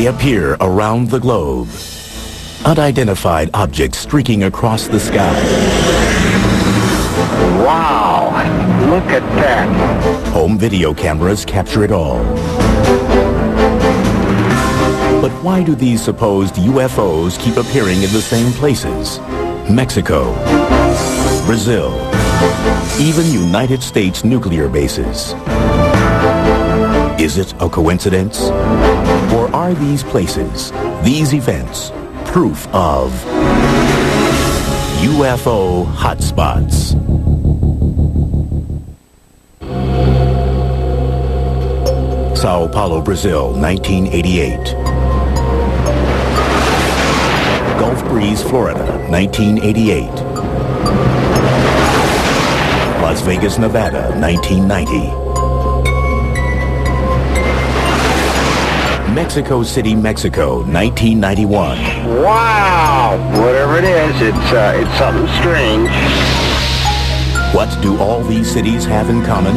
They appear around the globe. Unidentified objects streaking across the sky. Wow, look at that. Home video cameras capture it all. But why do these supposed UFOs keep appearing in the same places? Mexico, Brazil, even United States nuclear bases. Is it a coincidence? Or are these places, these events, proof of UFO hotspots? Sao Paulo, Brazil, 1988. Gulf Breeze, Florida, 1988. Las Vegas, Nevada, 1990. Mexico City, Mexico, 1991. Wow, whatever it is, it's something strange. What do all these cities have in common?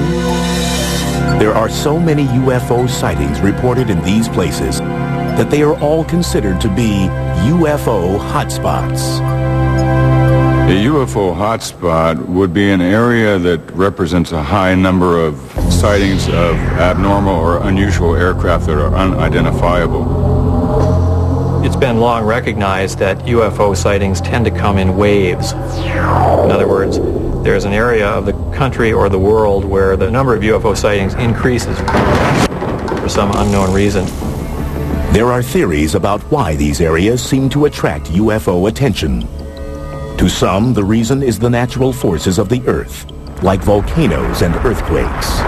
There are so many UFO sightings reported in these places that they are all considered to be UFO hotspots. A UFO hotspot would be an area that represents a high number of sightings of abnormal or unusual aircraft that are unidentifiable. It's been long recognized that UFO sightings tend to come in waves. In other words, there's an area of the country or the world where the number of UFO sightings increases for some unknown reason. There are theories about why these areas seem to attract UFO attention. To some, the reason is the natural forces of the Earth, like volcanoes and earthquakes.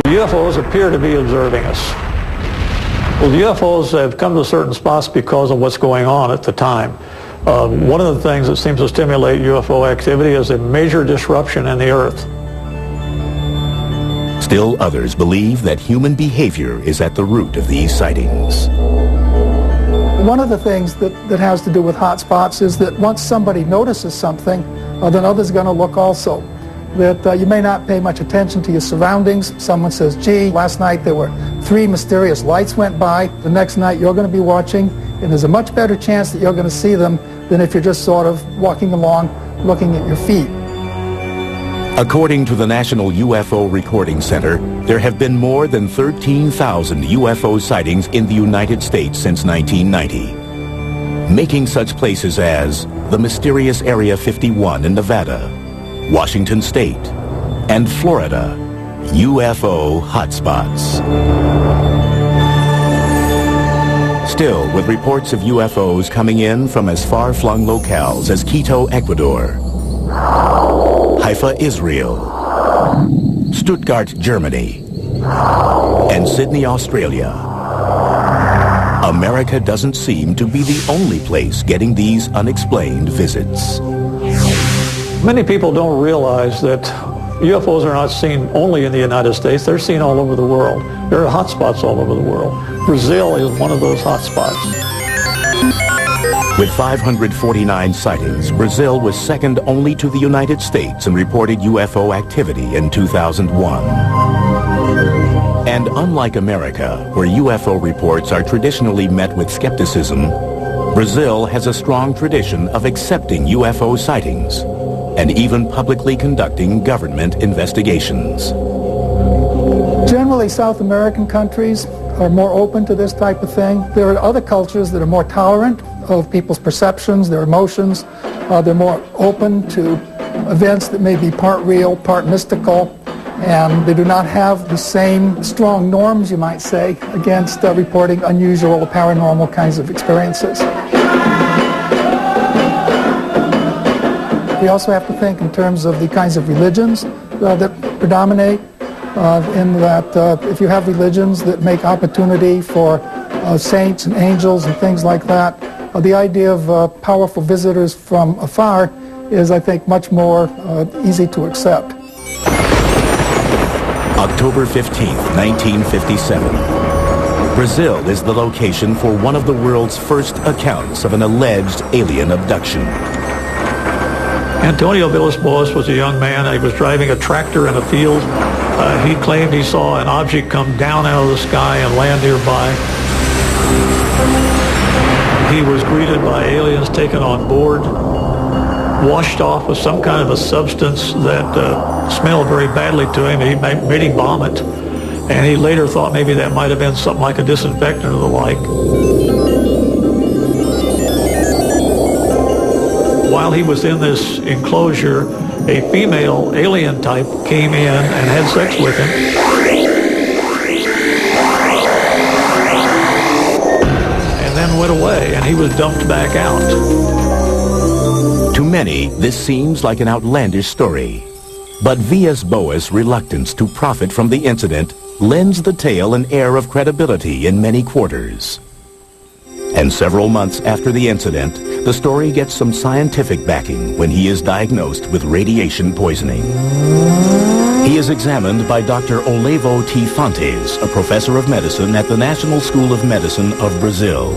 The UFOs appear to be observing us. Well, the UFOs have come to certain spots because of what's going on at the time. One of the things that seems to stimulate UFO activity is a major disruption in the Earth. Still others believe that human behavior is at the root of these sightings. One of the things that has to do with hotspots is that once somebody notices something, then others are going to look also. That you may not pay much attention to your surroundings. Someone says, gee, last night there were 3 mysterious lights went by. The next night you're going to be watching, and there's a much better chance that you're going to see them than if you're just sort of walking along looking at your feet. According to the National UFO Recording Center, there have been more than 13,000 UFO sightings in the United States since 1990, making such places as the mysterious Area 51 in Nevada, Washington State, and Florida UFO hotspots. Still, with reports of UFOs coming in from as far-flung locales as Quito, Ecuador, Haifa, Israel, Stuttgart, Germany, and Sydney, Australia, America doesn't seem to be the only place getting these unexplained visits. Many people don't realize that UFOs are not seen only in the United States, they're seen all over the world. There are hotspots all over the world. Brazil is one of those hotspots. With 549 sightings, Brazil was second only to the United States in reported UFO activity in 2001. And unlike America, where UFO reports are traditionally met with skepticism, Brazil has a strong tradition of accepting UFO sightings and even publicly conducting government investigations. Generally, South American countries are more open to this type of thing. There are other cultures that are more tolerant of people's perceptions, their emotions. They're more open to events that may be part real, part mystical, and they do not have the same strong norms, you might say, against reporting unusual or paranormal kinds of experiences. We also have to think in terms of the kinds of religions that predominate, in that if you have religions that make opportunity for saints and angels and things like that, the idea of powerful visitors from afar is, I think, much more easy to accept. October 15th, 1957. Brazil is the location for one of the world's first accounts of an alleged alien abduction. Antonio Villas-Boas was a young man. He was driving a tractor in a field. He claimed he saw an object come down out of the sky and land nearby. He was greeted by aliens taken on board, washed off with some kind of a substance that smelled very badly to him. He made him vomit, and he later thought maybe that might have been something like a disinfectant or the like. While he was in this enclosure, a female alien type came in and had sex with him. And then went away, and he was dumped back out. To many, this seems like an outlandish story. But V.S. Boas' reluctance to profit from the incident lends the tale an air of credibility in many quarters. And several months after the incident, the story gets some scientific backing when he is diagnosed with radiation poisoning. He is examined by Dr. Olevo T. Fontes, a professor of medicine at the National School of Medicine of Brazil.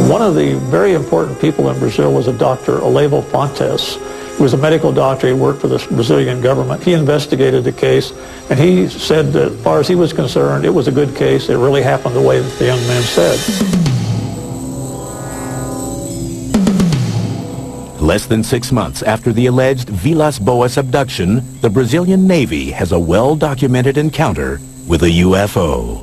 One of the very important people in Brazil was a Dr. Olevo Fontes. He was a medical doctor. He worked for the Brazilian government. He investigated the case, and he said that as far as he was concerned, it was a good case. It really happened the way that the young man said. Less than 6 months after the alleged Vilas Boas abduction, the Brazilian Navy has a well-documented encounter with a UFO.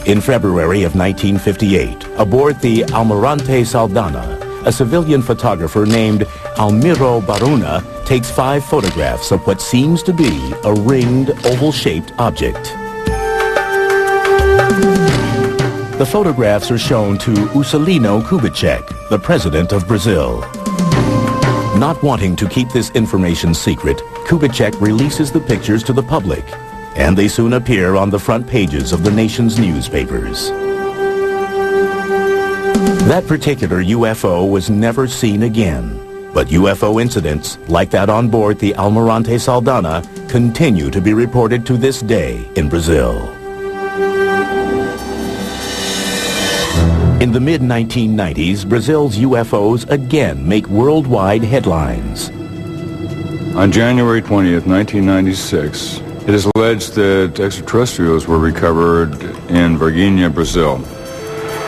In February of 1958, aboard the Almirante Saldanha, a civilian photographer named Almiro Baruna takes 5 photographs of what seems to be a ringed, oval-shaped object. The photographs are shown to Juscelino Kubitschek, the president of Brazil. Not wanting to keep this information secret, Kubitschek releases the pictures to the public, and they soon appear on the front pages of the nation's newspapers. That particular UFO was never seen again, but UFO incidents like that on board the Almirante Saldanha continue to be reported to this day in Brazil. In the mid-1990s, Brazil's UFOs again make worldwide headlines. On January 20th, 1996, it is alleged that extraterrestrials were recovered in Varginha, Brazil.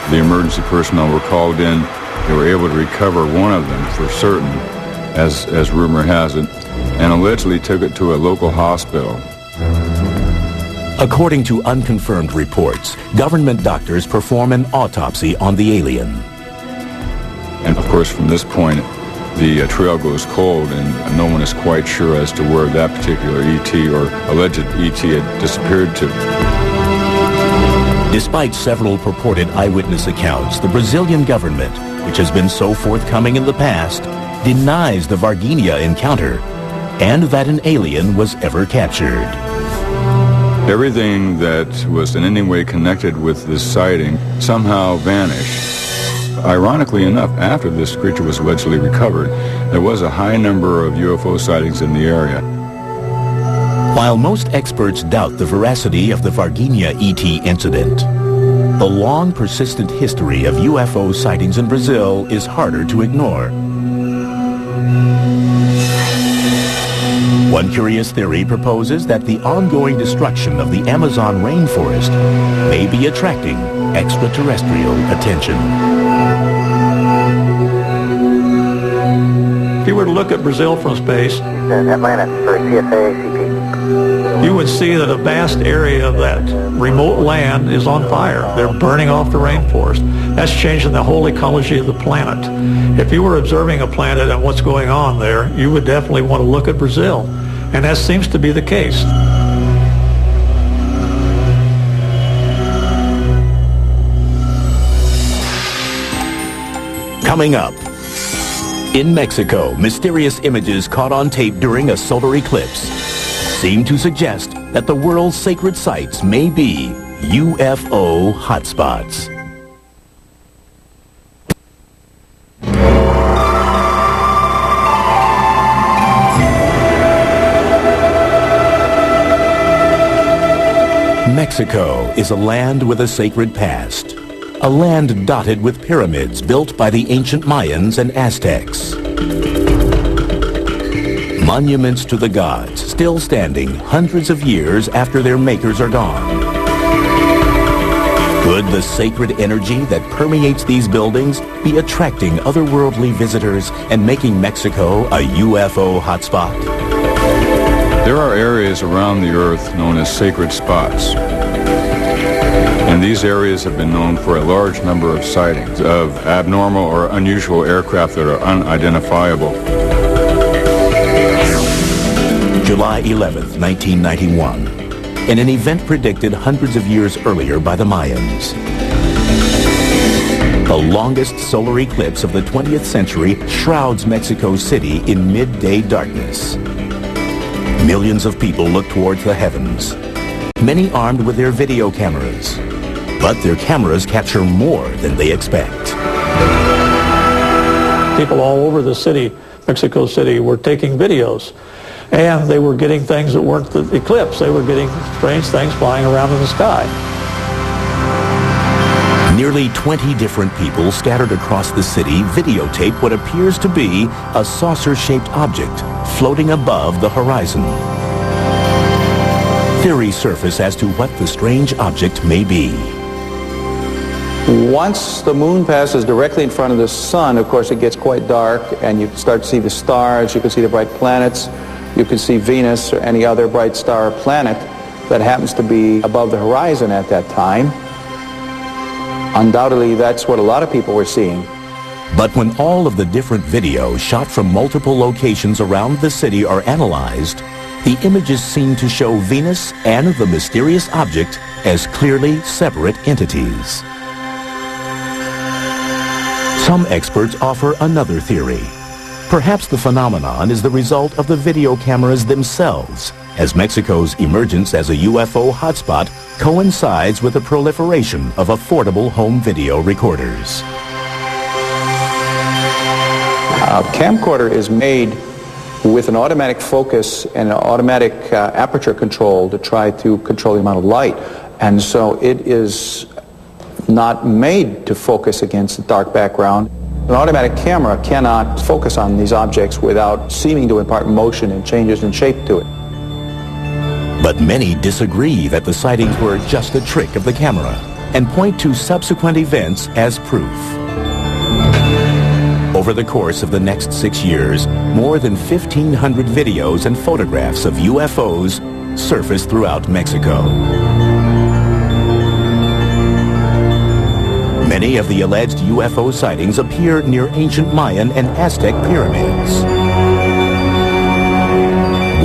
The emergency personnel were called in. They were able to recover one of them for certain, as rumor has it, and allegedly took it to a local hospital. According to unconfirmed reports, government doctors perform an autopsy on the alien. And of course, from this point, the trail goes cold, and no one is quite sure as to where that particular ET or alleged ET had disappeared to. Despite several purported eyewitness accounts, the Brazilian government, which has been so forthcoming in the past, denies the Varginha encounter and that an alien was ever captured. Everything that was in any way connected with this sighting somehow vanished. Ironically enough, after this creature was allegedly recovered, there was a high number of UFO sightings in the area. While most experts doubt the veracity of the Varginha ET incident, the long persistent history of UFO sightings in Brazil is harder to ignore. One curious theory proposes that the ongoing destruction of the Amazon rainforest may be attracting extraterrestrial attention. If you were to look at Brazil from space, Atlanta for CFA-CP. you would see that a vast area of that remote land is on fire. They're burning off the rainforest. That's changing the whole ecology of the planet. If you were observing a planet and what's going on there, you would definitely want to look at Brazil. And that seems to be the case. Coming up, in Mexico, mysterious images caught on tape during a solar eclipse seem to suggest that the world's sacred sites may be UFO hotspots. Mexico is a land with a sacred past, a land dotted with pyramids built by the ancient Mayans and Aztecs. Monuments to the gods still standing hundreds of years after their makers are gone. Could the sacred energy that permeates these buildings be attracting otherworldly visitors and making Mexico a UFO hotspot? There are areas around the Earth known as sacred spots. And these areas have been known for a large number of sightings of abnormal or unusual aircraft that are unidentifiable. July 11th, 1991, in an event predicted hundreds of years earlier by the Mayans. The longest solar eclipse of the 20th century shrouds Mexico City in midday darkness. Millions of people look towards the heavens, many armed with their video cameras. But their cameras capture more than they expect. People all over the city, Mexico City, were taking videos. And they were getting things that weren't the eclipse. They were getting strange things flying around in the sky. Nearly 20 different people scattered across the city videotape what appears to be a saucer-shaped object floating above the horizon. Theories surface as to what the strange object may be. Once the moon passes directly in front of the sun, of course, it gets quite dark, and you start to see the stars, you can see the bright planets, you can see Venus or any other bright star or planet that happens to be above the horizon at that time. Undoubtedly, that's what a lot of people were seeing. But when all of the different videos shot from multiple locations around the city are analyzed, the images seem to show Venus and the mysterious object as clearly separate entities. Some experts offer another theory. Perhaps the phenomenon is the result of the video cameras themselves, as Mexico's emergence as a UFO hotspot coincides with the proliferation of affordable home video recorders. A camcorder is made with an automatic focus and an automatic aperture control to try to control the amount of light. And so it is not made to focus against a dark background. An automatic camera cannot focus on these objects without seeming to impart motion and changes in shape to it. But many disagree that the sightings were just a trick of the camera and point to subsequent events as proof. Over the course of the next 6 years, more than 1,500 videos and photographs of UFOs surfaced throughout Mexico. Many of the alleged UFO sightings appear near ancient Mayan and Aztec pyramids.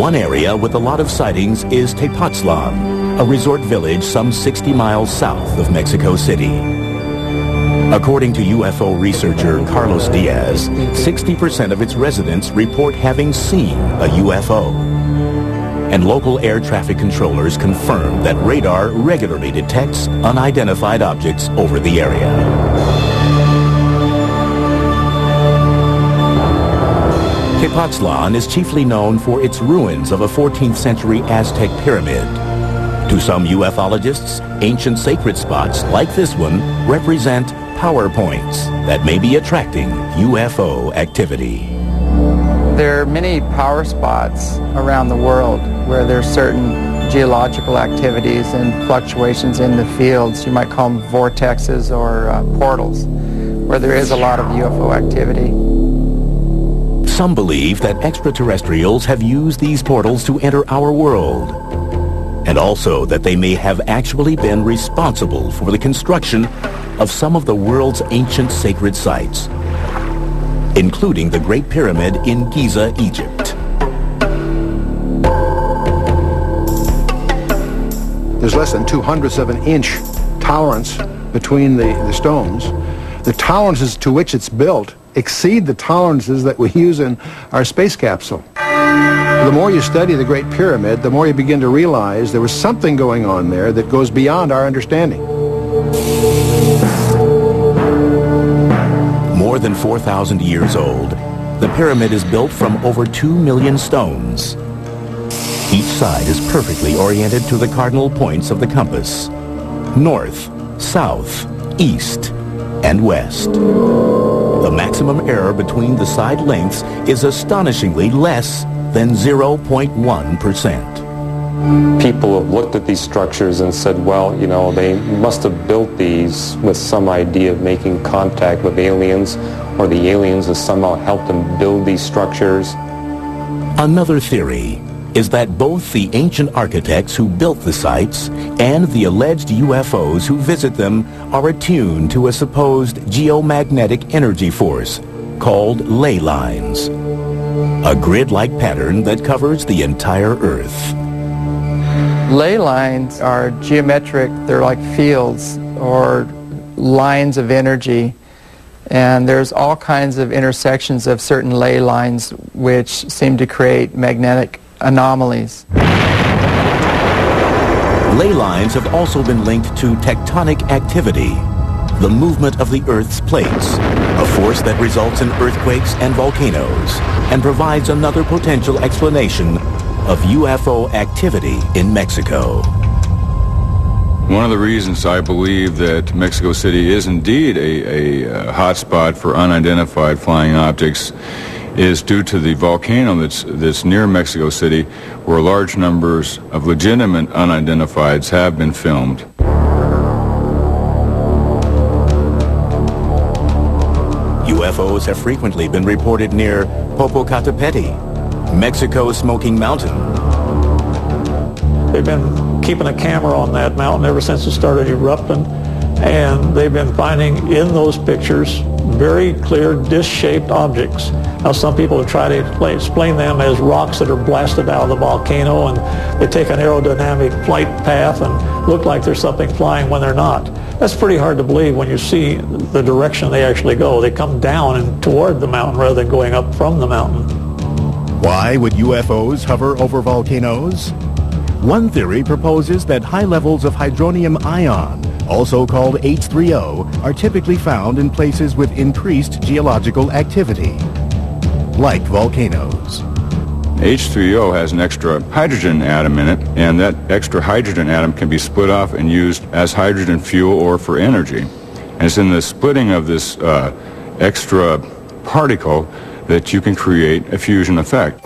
One area with a lot of sightings is Tepoztlan, a resort village some 60 miles south of Mexico City. According to UFO researcher Carlos Diaz, 60% of its residents report having seen a UFO. And local air traffic controllers confirm that radar regularly detects unidentified objects over the area. Tepoztlan is chiefly known for its ruins of a 14th century Aztec pyramid. To some ufologists, ancient sacred spots like this one represent power points that may be attracting UFO activity. There are many power spots around the world where there's certain geological activities and fluctuations in the fields. You might call them vortexes or portals, where there is a lot of UFO activity. Some believe that extraterrestrials have used these portals to enter our world, and also that they may have actually been responsible for the construction of some of the world's ancient sacred sites, including the Great Pyramid in Giza, Egypt. There's less than 2/100ths of an inch tolerance between the stones. The tolerances to which it's built exceed the tolerances that we use in our space capsule. The more you study the Great Pyramid, the more you begin to realize there was something going on there that goes beyond our understanding. More than 4,000 years old, the pyramid is built from over 2 million stones. Each side is perfectly oriented to the cardinal points of the compass: north, south, east, and west. The maximum error between the side lengths is astonishingly less than 0.1%. People have looked at these structures and said, well, you know, they must have built these with some idea of making contact with aliens, or the aliens have somehow helped them build these structures. Another theory is that both the ancient architects who built the sites and the alleged UFOs who visit them are attuned to a supposed geomagnetic energy force called ley lines, a grid-like pattern that covers the entire Earth. Ley lines are geometric, they're like fields or lines of energy, and there's all kinds of intersections of certain ley lines which seem to create magnetic anomalies. Ley lines have also been linked to tectonic activity, the movement of the Earth's plates, a force that results in earthquakes and volcanoes, and provides another potential explanation of UFO activity in Mexico. One of the reasons I believe that Mexico City is indeed a hotspot for unidentified flying objects is due to the volcano that's near Mexico City, where large numbers of legitimate unidentifieds have been filmed. UFOs have frequently been reported near Popocatépetl, Mexico's Smoking Mountain. They've been keeping a camera on that mountain ever since it started erupting, and they've been finding in those pictures very clear disc-shaped objects. Now, some people have tried to explain them as rocks that are blasted out of the volcano, and they take an aerodynamic flight path and look like there's something flying when they're not. That's pretty hard to believe when you see the direction they actually go. They come down and toward the mountain rather than going up from the mountain. Why would UFOs hover over volcanoes? One theory proposes that high levels of hydronium ion, also called H3O, are typically found in places with increased geological activity, like volcanoes. H3O has an extra hydrogen atom in it, and that extra hydrogen atom can be split off and used as hydrogen fuel or for energy. And it's in the splitting of this extra particle that you can create a fusion effect.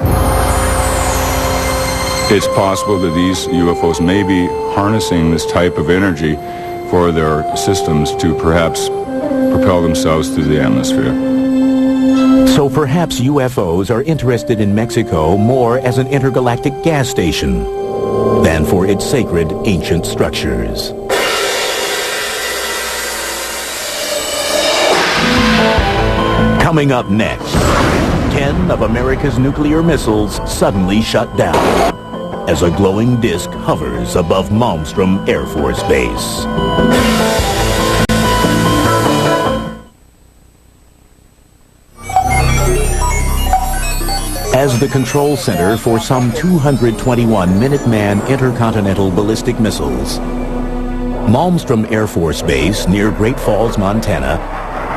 It's possible that these UFOs may be harnessing this type of energy for their systems to perhaps propel themselves through the atmosphere. So perhaps UFOs are interested in Mexico more as an intergalactic gas station than for its sacred ancient structures. Coming up next, 10 of America's nuclear missiles suddenly shut down as a glowing disk hovers above Malmstrom Air Force Base. As the control center for some 221 Minuteman intercontinental ballistic missiles, Malmstrom Air Force Base near Great Falls, Montana,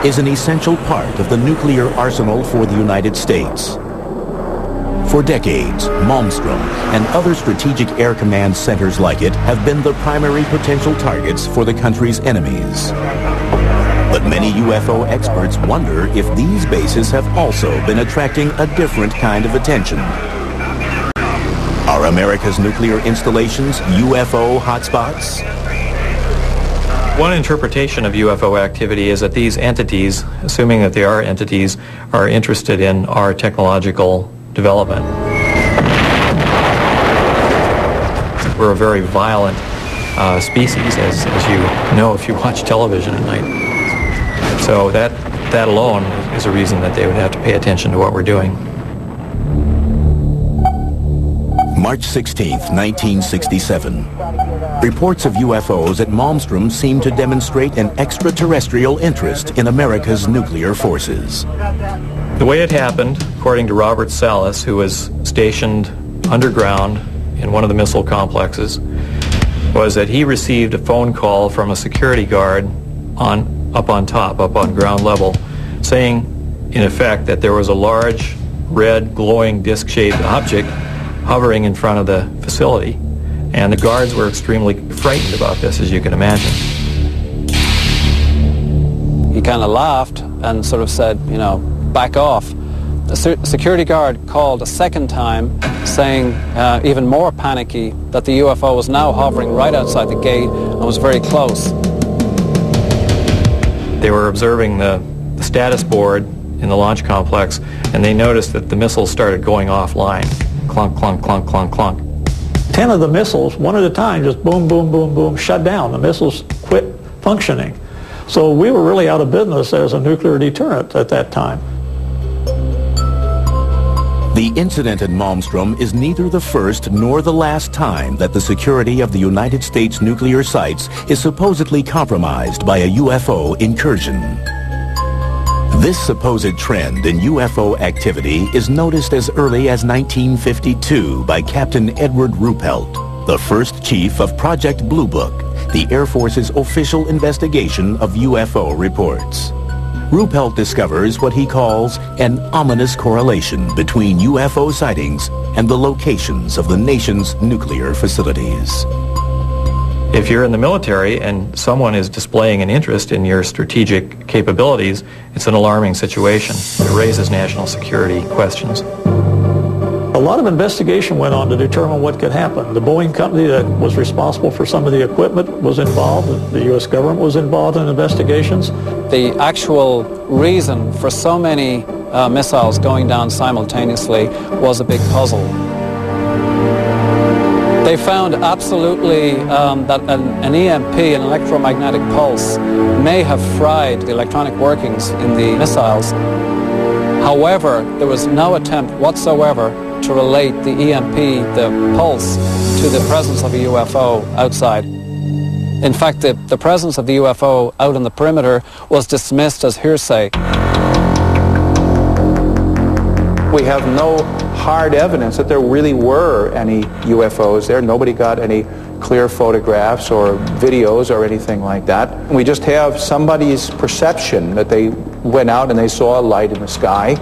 is an essential part of the nuclear arsenal for the United States. For decades, Malmstrom and other strategic air command centers like it have been the primary potential targets for the country's enemies. But many UFO experts wonder if these bases have also been attracting a different kind of attention. Are America's nuclear installations UFO hotspots? One interpretation of UFO activity is that these entities, assuming that they are entities, are interested in our technological development. We're a very violent species, as you know if you watch television at night. So that alone is a reason that they would have to pay attention to what we're doing. March 16th, 1967. Reports of UFOs at Malmstrom seem to demonstrate an extraterrestrial interest in America's nuclear forces. The way it happened, according to Robert Salas, who was stationed underground in one of the missile complexes, was that he received a phone call from a security guard up on ground level, saying, in effect, that there was a large, red, glowing, disc-shaped object hovering in front of the facility. And the guards were extremely frightened about this, as you can imagine. He kind of laughed and sort of said, you know, back off. a security guard called a second time, saying, even more panicky, that the UFO was now hovering right outside the gate and was very close. They were observing the status board in the launch complex, and they noticed that the missiles started going offline. Clunk, clunk, clunk, clunk, clunk. 10 of the missiles, one at a time, just boom, boom, boom, boom, shut down. The missiles quit functioning. So we were really out of business as a nuclear deterrent at that time. The incident at Malmstrom is neither the first nor the last time that the security of the United States nuclear sites is supposedly compromised by a UFO incursion. This supposed trend in UFO activity is noticed as early as 1952 by Captain Edward Ruppelt, the first chief of Project Blue Book, the Air Force's official investigation of UFO reports. Ruppelt discovers what he calls an ominous correlation between UFO sightings and the locations of the nation's nuclear facilities. If you're in the military and someone is displaying an interest in your strategic capabilities, it's an alarming situation. It raises national security questions. A lot of investigation went on to determine what could happen. The Boeing company that was responsible for some of the equipment was involved. The U.S. government was involved in investigations. The actual reason for so many missiles going down simultaneously was a big puzzle. They found absolutely that an EMP, an electromagnetic pulse, may have fried the electronic workings in the missiles. However, there was no attempt whatsoever to relate the EMP, the pulse, to the presence of a UFO outside. In fact, the presence of the UFO out on the perimeter was dismissed as hearsay. We have no hard evidence that there really were any UFOs there. Nobody got any clear photographs or videos or anything like that. We just have somebody's perception that they went out and they saw a light in the sky.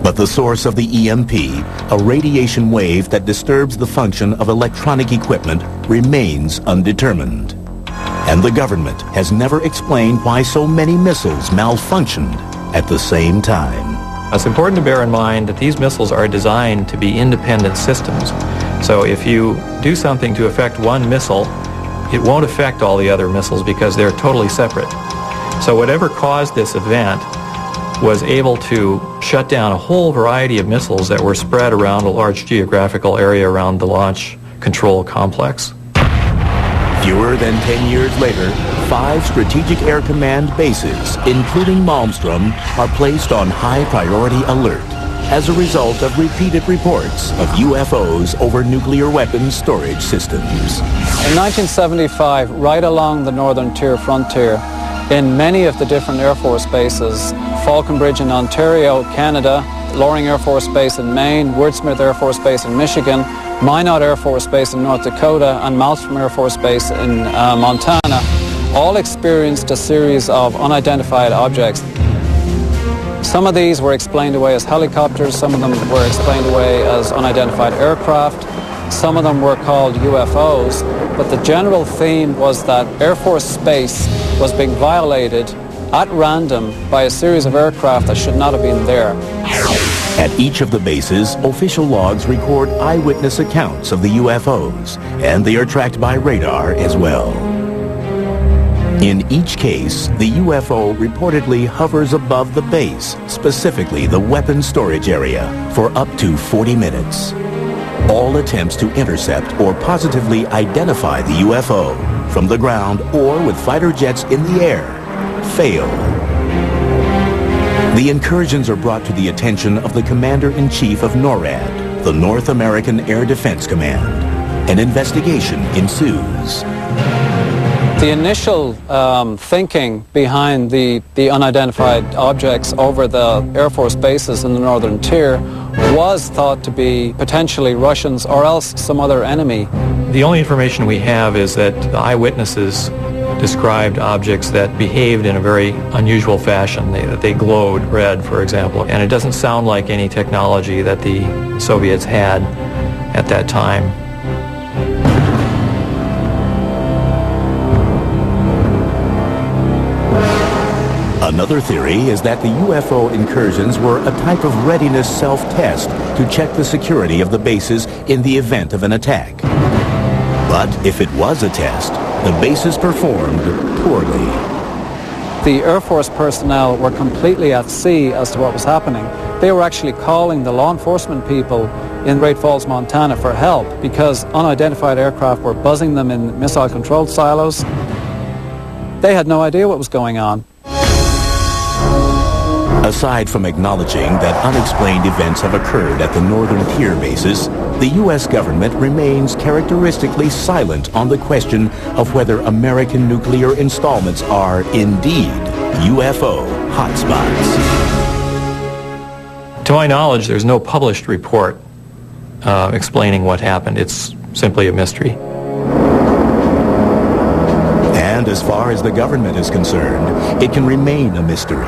But the source of the EMP, a radiation wave that disturbs the function of electronic equipment, remains undetermined. And the government has never explained why so many missiles malfunctioned at the same time. It's important to bear in mind that these missiles are designed to be independent systems. So if you do something to affect one missile, it won't affect all the other missiles because they're totally separate. So whatever caused this event was able to shut down a whole variety of missiles that were spread around a large geographical area around the launch control complex. Fewer than 10 years later, 5 Strategic Air Command bases, including Malmstrom, are placed on high priority alert as a result of repeated reports of UFOs over nuclear weapons storage systems. In 1975, right along the northern tier frontier, in many of the different Air Force bases, Falconbridge in Ontario, Canada, Loring Air Force Base in Maine, Woodsmith Air Force Base in Michigan, Minot Air Force Base in North Dakota, and Malmstrom Air Force Base in Montana, all experienced a series of unidentified objects. Some of these were explained away as helicopters, some of them were explained away as unidentified aircraft, some of them were called UFOs, but the general theme was that Air Force space was being violated at random by a series of aircraft that should not have been there. At each of the bases, official logs record eyewitness accounts of the UFOs, and they are tracked by radar as well. In each case, the UFO reportedly hovers above the base, specifically the weapons storage area, for up to 40 minutes. All attempts to intercept or positively identify the UFO from the ground or with fighter jets in the air fail. The incursions are brought to the attention of the Commander-in-Chief of NORAD, the North American Air Defense Command. An investigation ensues. The initial thinking behind the unidentified objects over the Air Force bases in the northern tier was thought to be potentially Russians or else some other enemy. The only information we have is that the eyewitnesses described objects that behaved in a very unusual fashion. They glowed red, for example, and it doesn't sound like any technology that the Soviets had at that time. Another theory is that the UFO incursions were a type of readiness self-test to check the security of the bases in the event of an attack. But if it was a test, the bases performed poorly. The Air Force personnel were completely at sea as to what was happening. They were actually calling the law enforcement people in Great Falls, Montana for help because unidentified aircraft were buzzing them in missile-controlled silos. They had no idea what was going on. Aside from acknowledging that unexplained events have occurred at the northern tier bases, the U.S. government remains characteristically silent on the question of whether American nuclear installments are indeed UFO hotspots. To my knowledge, there's no published report explaining what happened. It's simply a mystery. And as far as the government is concerned, it can remain a mystery.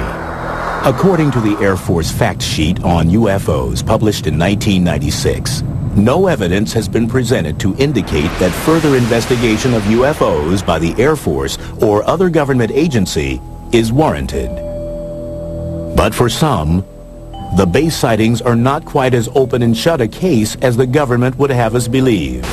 According to the Air Force fact sheet on UFOs published in 1996, no evidence has been presented to indicate that further investigation of UFOs by the Air Force or other government agency is warranted. But for some, the base sightings are not quite as open and shut a case as the government would have us believe.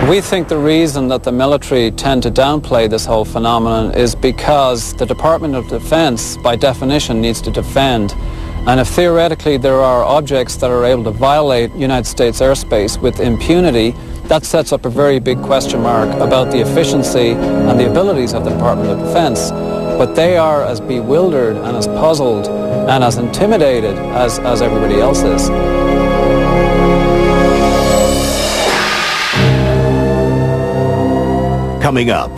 We think the reason that the military tend to downplay this whole phenomenon is because the Department of Defense, by definition, needs to defend. And if theoretically there are objects that are able to violate United States airspace with impunity, that sets up a very big question mark about the efficiency and the abilities of the Department of Defense. But they are as bewildered and as puzzled and as intimidated as everybody else is. Coming up,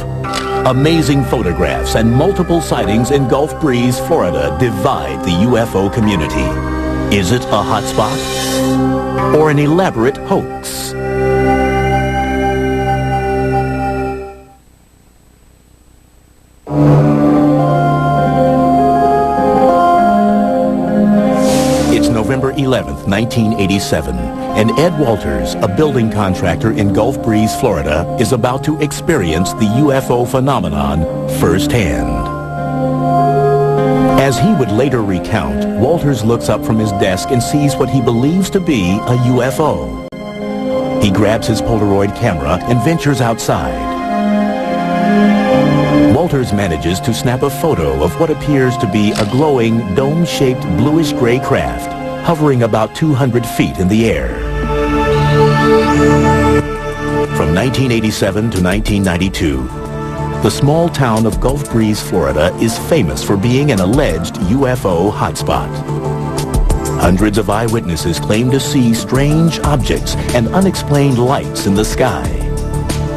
amazing photographs and multiple sightings in Gulf Breeze, Florida divide the UFO community. Is it a hotspot or an elaborate hoax? It's November 11th, 1987, and Ed Walters, a building contractor in Gulf Breeze, Florida, is about to experience the UFO phenomenon firsthand. As he would later recount, Walters looks up from his desk and sees what he believes to be a UFO. He grabs his Polaroid camera and ventures outside. Walters manages to snap a photo of what appears to be a glowing, dome-shaped bluish-gray craft hovering about 200 feet in the air. From 1987 to 1992, the small town of Gulf Breeze, Florida is famous for being an alleged UFO hotspot. Hundreds of eyewitnesses claim to see strange objects and unexplained lights in the sky.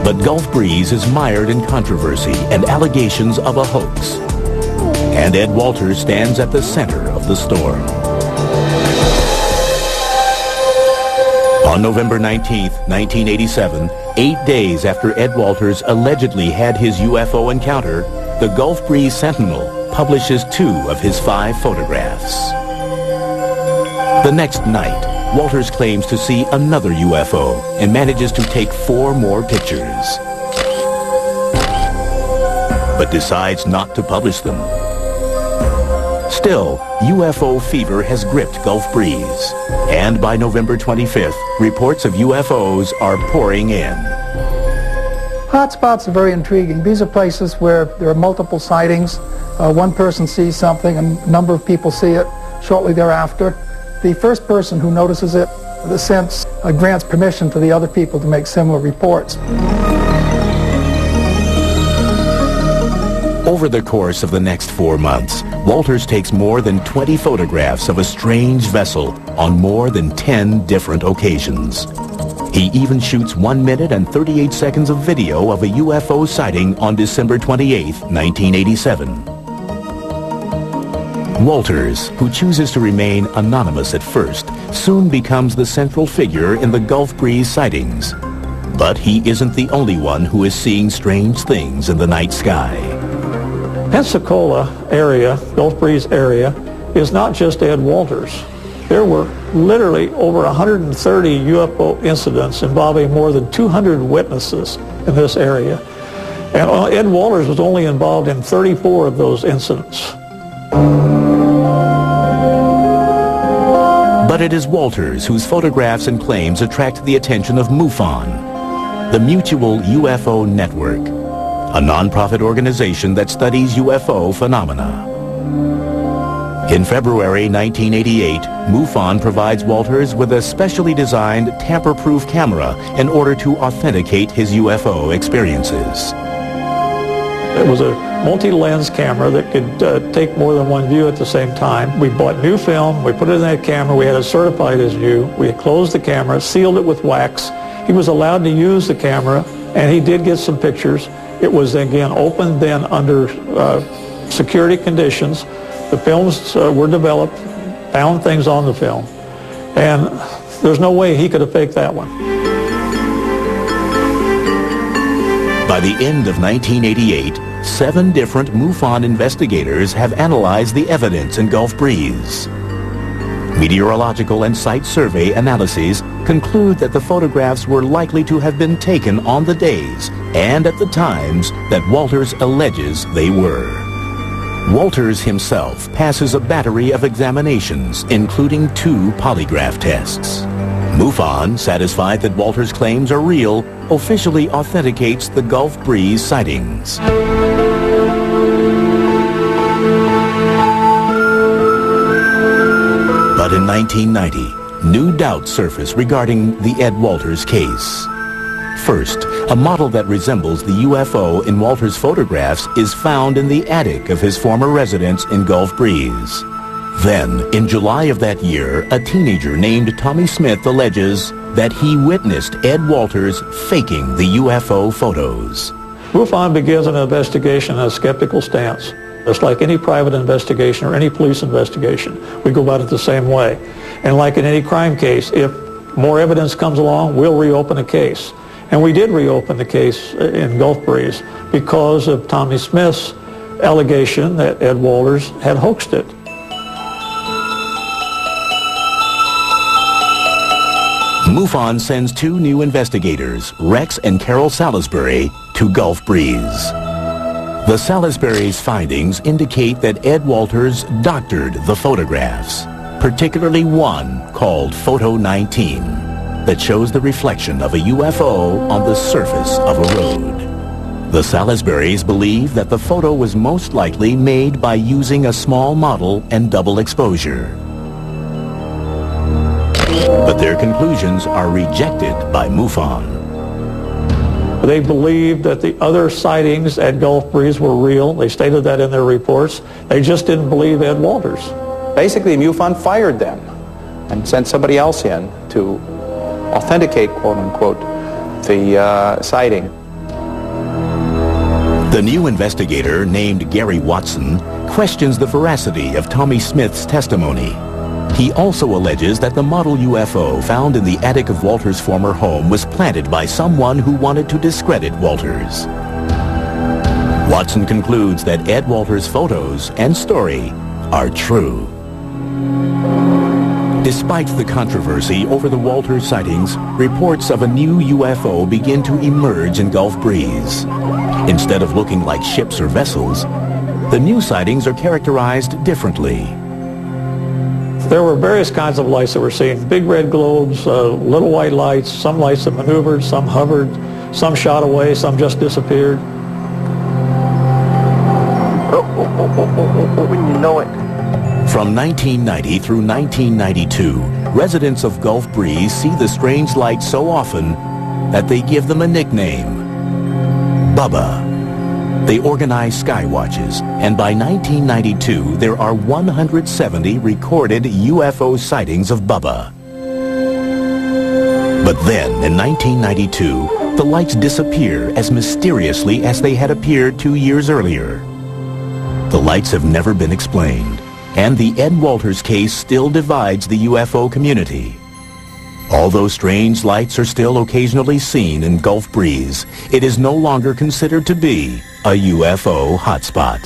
But Gulf Breeze is mired in controversy and allegations of a hoax. And Ed Walters stands at the center of the storm. On November 19th, 1987, 8 days after Ed Walters allegedly had his UFO encounter, the Gulf Breeze Sentinel publishes 2 of his 5 photographs. The next night, Walters claims to see another UFO and manages to take 4 more pictures, but decides not to publish them. Still, UFO fever has gripped Gulf Breeze, and by November 25th, reports of UFOs are pouring in. Hotspots are very intriguing. These are places where there are multiple sightings. One person sees something, and a number of people see it shortly thereafter. The first person who notices it, the sense grants permission to the other people to make similar reports. Over the course of the next 4 months, Walters takes more than 20 photographs of a strange vessel on more than 10 different occasions. He even shoots 1 minute and 38 seconds of video of a UFO sighting on December 28, 1987. Walters, who chooses to remain anonymous at first, soon becomes the central figure in the Gulf Breeze sightings. But he isn't the only one who is seeing strange things in the night sky. Pensacola area, Gulf Breeze area, is not just Ed Walters. There were literally over 130 UFO incidents involving more than 200 witnesses in this area. And Ed Walters was only involved in 34 of those incidents. But it is Walters whose photographs and claims attract the attention of MUFON, the Mutual UFO Network, a non-profit organization that studies UFO phenomena. In February 1988, MUFON provides Walters with a specially designed tamper-proof camera in order to authenticate his UFO experiences. It was a multi-lens camera that could take more than one view at the same time. We bought new film, we put it in that camera, we had it certified as new, we had closed the camera, sealed it with wax. He was allowed to use the camera, and he did get some pictures. It was, again, opened then under security conditions. The films were developed, found things on the film, and there's no way he could have faked that one. By the end of 1988, 7 different MUFON investigators have analyzed the evidence in Gulf Breeze. Meteorological and site survey analyses conclude that the photographs were likely to have been taken on the days and at the times that Walters alleges they were. Walters himself passes a battery of examinations, including 2 polygraph tests. MUFON, satisfied that Walters' claims are real, officially authenticates the Gulf Breeze sightings. But in 1990, new doubts surface regarding the Ed Walters case. First, a model that resembles the UFO in Walters' photographs is found in the attic of his former residence in Gulf Breeze. Then, in July of that year, a teenager named Tommy Smith alleges that he witnessed Ed Walters faking the UFO photos. MUFON begins an investigation in a skeptical stance. It's like any private investigation or any police investigation. We go about it the same way. And like in any crime case, if more evidence comes along, we'll reopen a case. And we did reopen the case in Gulf Breeze because of Tommy Smith's allegation that Ed Walters had hoaxed it. MUFON sends 2 new investigators, Rex and Carol Salisbury, to Gulf Breeze. The Salisbury's findings indicate that Ed Walters doctored the photographs, particularly one called Photo 19, that shows the reflection of a UFO on the surface of a road. The Salisburys believe that the photo was most likely made by using a small model and double exposure. But their conclusions are rejected by MUFON. They believed that the other sightings at Gulf Breeze were real. They stated that in their reports. They just didn't believe Ed Walters. Basically, MUFON fired them and sent somebody else in to authenticate, quote-unquote, the sighting. The new investigator, named Gary Watson, questions the veracity of Tommy Smith's testimony. He also alleges that the model UFO found in the attic of Walters' former home was planted by someone who wanted to discredit Walters. Watson concludes that Ed Walters' photos and story are true. Despite the controversy over the Walters sightings, reports of a new UFO begin to emerge in Gulf Breeze. Instead of looking like ships or vessels, the new sightings are characterized differently. There were various kinds of lights that were seen. Big red globes, little white lights, some lights that maneuvered, some hovered, some shot away, some just disappeared. When you know it. From 1990 through 1992, residents of Gulf Breeze see the strange lights so often that they give them a nickname, Bubba. They organize sky watches, and by 1992, there are 170 recorded UFO sightings of Bubba. But then, in 1992, the lights disappear as mysteriously as they had appeared 2 years earlier. The lights have never been explained, and the Ed Walters case still divides the UFO community. Although strange lights are still occasionally seen in Gulf Breeze, it is no longer considered to be a UFO hotspot.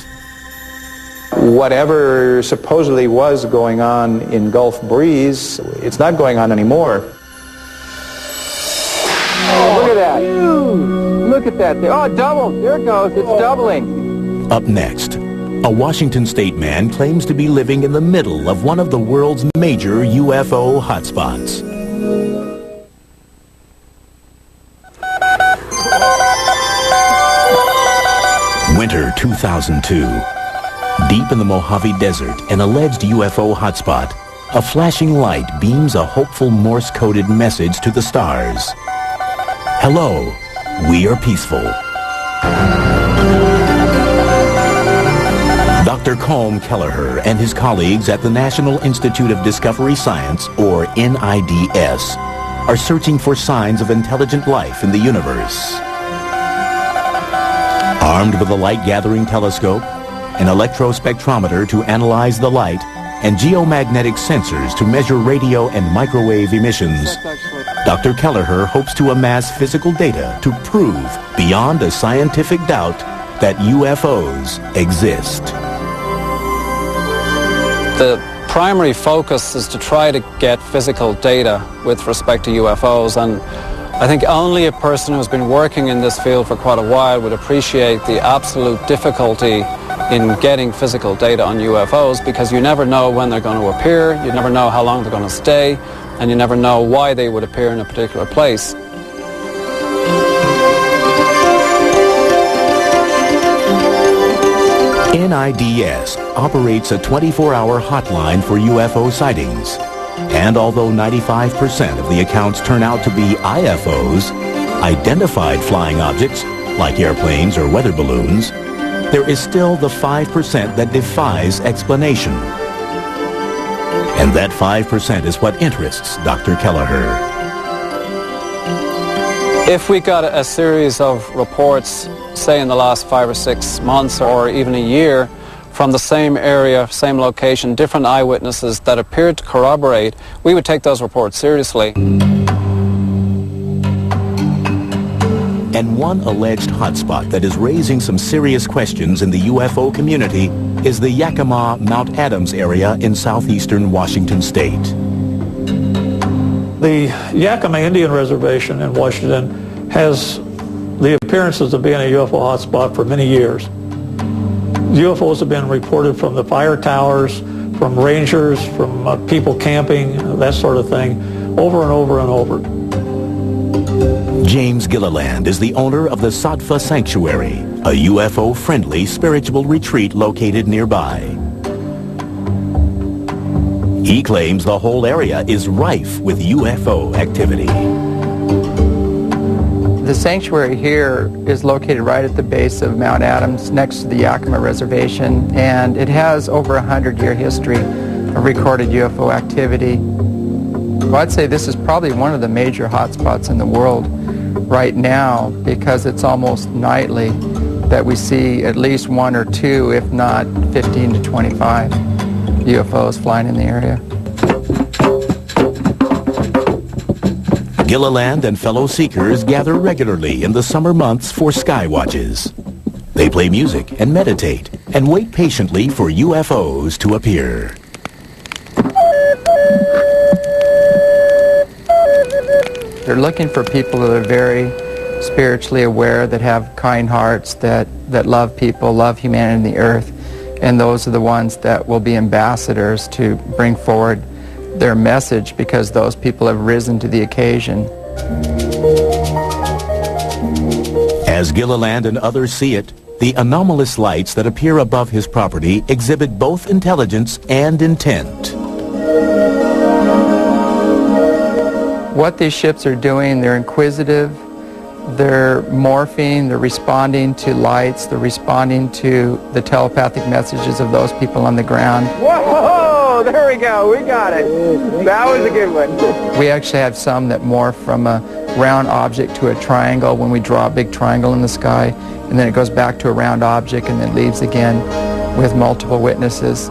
Whatever supposedly was going on in Gulf Breeze, it's not going on anymore. Oh, look at that. Look at at that thing. Oh, it doubled. There it goes. It's doubling. Up next, a Washington State man claims to be living in the middle of one of the world's major UFO hotspots. Winter 2002. Deep in the Mojave Desert, an alleged UFO hotspot, a flashing light beams a hopeful Morse-coded message to the stars. Hello, we are peaceful. Dr. Colm Kelleher and his colleagues at the National Institute of Discovery Science, or NIDS, are searching for signs of intelligent life in the universe. Armed with a light-gathering telescope, an electrospectrometer to analyze the light, and geomagnetic sensors to measure radio and microwave emissions, Dr. Kelleher hopes to amass physical data to prove, beyond a scientific doubt, that UFOs exist. The primary focus is to try to get physical data with respect to UFOs, and I think only a person who's been working in this field for quite a while would appreciate the absolute difficulty in getting physical data on UFOs, because you never know when they're going to appear, you never know how long they're going to stay, and you never know why they would appear in a particular place. NIDS operates a 24-hour hotline for UFO sightings. And although 95% of the accounts turn out to be IFOs, identified flying objects, like airplanes or weather balloons, there is still the 5% that defies explanation. And that 5% is what interests Dr. Kelleher. If we got a series of reports, say in the last 5 or 6 months or even a year, from the same area, same location, different eyewitnesses that appeared to corroborate, we would take those reports seriously. And one alleged hotspot that is raising some serious questions in the UFO community is the Yakima Mount Adams area in southeastern Washington state. The Yakima Indian Reservation in Washington has the appearances of being a UFO hotspot for many years. UFOs have been reported from the fire towers, from rangers, from people camping, that sort of thing, over and over and over. James Gilliland is the owner of the Sattva Sanctuary, a UFO-friendly spiritual retreat located nearby. He claims the whole area is rife with UFO activity. The sanctuary here is located right at the base of Mount Adams, next to the Yakima Reservation, and it has over 100-year history of recorded UFO activity. Well, I'd say this is probably one of the major hotspots in the world right now, because it's almost nightly that we see at least 1 or 2, if not 15 to 25 UFOs flying in the area. Gilliland and fellow seekers gather regularly in the summer months for sky watches. They play music and meditate and wait patiently for UFOs to appear. They're looking for people that are very spiritually aware, that have kind hearts, that love people, love humanity and the earth, and those are the ones that will be ambassadors to bring forward their message, because those people have risen to the occasion. As Gilliland and others see it, the anomalous lights that appear above his property exhibit both intelligence and intent. What these ships are doing, they're inquisitive, they're morphing, they're responding to lights, they're responding to the telepathic messages of those people on the ground. Whoa! There we go. We got it. That was a good one. We actually have some that morph from a round object to a triangle when we draw a big triangle in the sky, and then it goes back to a round object and then leaves again with multiple witnesses.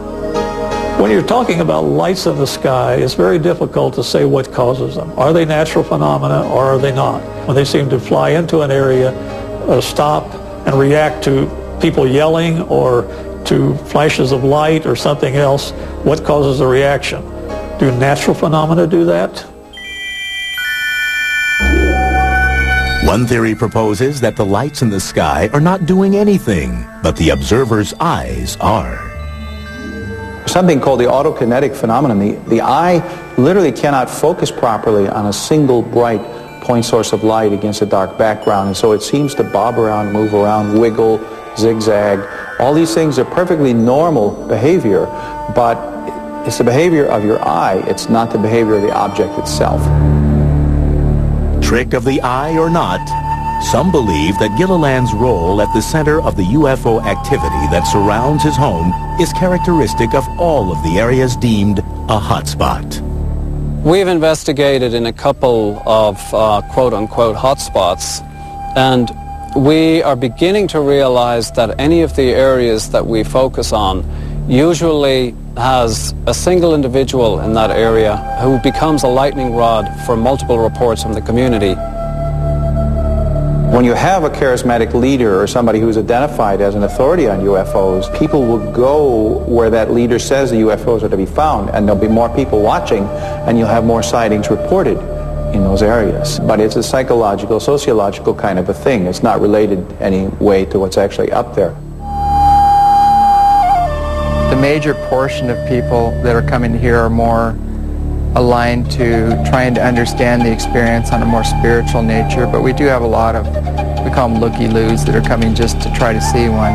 When you're talking about lights in the sky, it's very difficult to say what causes them. Are they natural phenomena or are they not? When they seem to fly into an area, stop and react to people yelling or to flashes of light or something else, what causes the reaction? Do natural phenomena do that? One theory proposes that the lights in the sky are not doing anything, but the observer's eyes are. Something called the autokinetic phenomenon. The eye literally cannot focus properly on a single bright point source of light against a dark background, and so it seems to bob around, move around, wiggle, zigzag. All these things are perfectly normal behavior, but it's the behavior of your eye. It's not the behavior of the object itself. Trick of the eye or not, some believe that Gilliland's role at the center of the UFO activity that surrounds his home is characteristic of all of the areas deemed a hotspot. We've investigated in a couple of quote-unquote hotspots, and we are beginning to realize that any of the areas that we focus on usually has a single individual in that area who becomes a lightning rod for multiple reports from the community. When you have a charismatic leader or somebody who's identified as an authority on UFOs, people will go where that leader says the UFOs are to be found, and there'll be more people watching, and you'll have more sightings reported in those areas. But it's a psychological, sociological kind of a thing. It's not related any way to what's actually up there. The major portion of people that are coming here are more aligned to trying to understand the experience on a more spiritual nature, but we do have a lot of, we call them looky-loos, that are coming just to try to see one.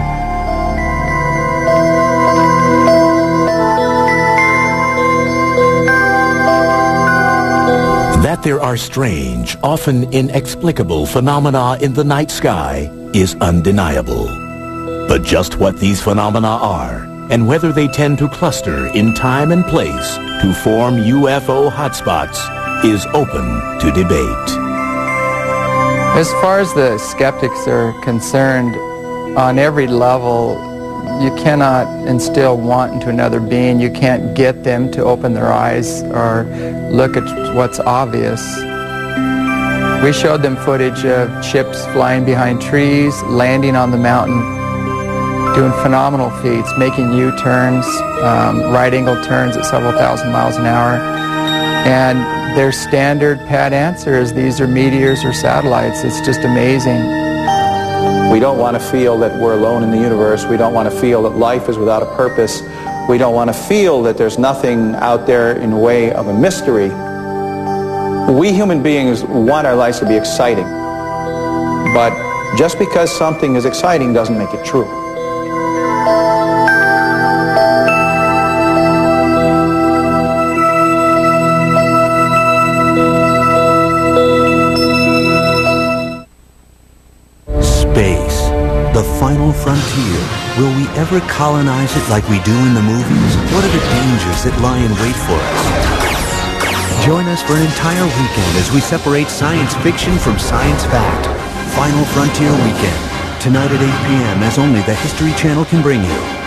That there are strange, often inexplicable phenomena in the night sky is undeniable. But just what these phenomena are, and whether they tend to cluster in time and place to form UFO hotspots, is open to debate. As far as the skeptics are concerned, on every level, you cannot instill want into another being. You can't get them to open their eyes or look at what's obvious. We showed them footage of ships flying behind trees, landing on the mountain, doing phenomenal feats, making U-turns, right-angle turns at several thousand miles an hour. And their standard pat answer is these are meteors or satellites. It's just amazing. We don't want to feel that we're alone in the universe. We don't want to feel that life is without a purpose. We don't want to feel that there's nothing out there in the way of a mystery. We human beings want our lives to be exciting. But just because something is exciting doesn't make it true. The final frontier. Will we ever colonize it like we do in the movies? What are the dangers that lie in wait for us? Join us for an entire weekend as we separate science fiction from science fact. Final Frontier Weekend. Tonight at 8 p.m. as only the History Channel can bring you.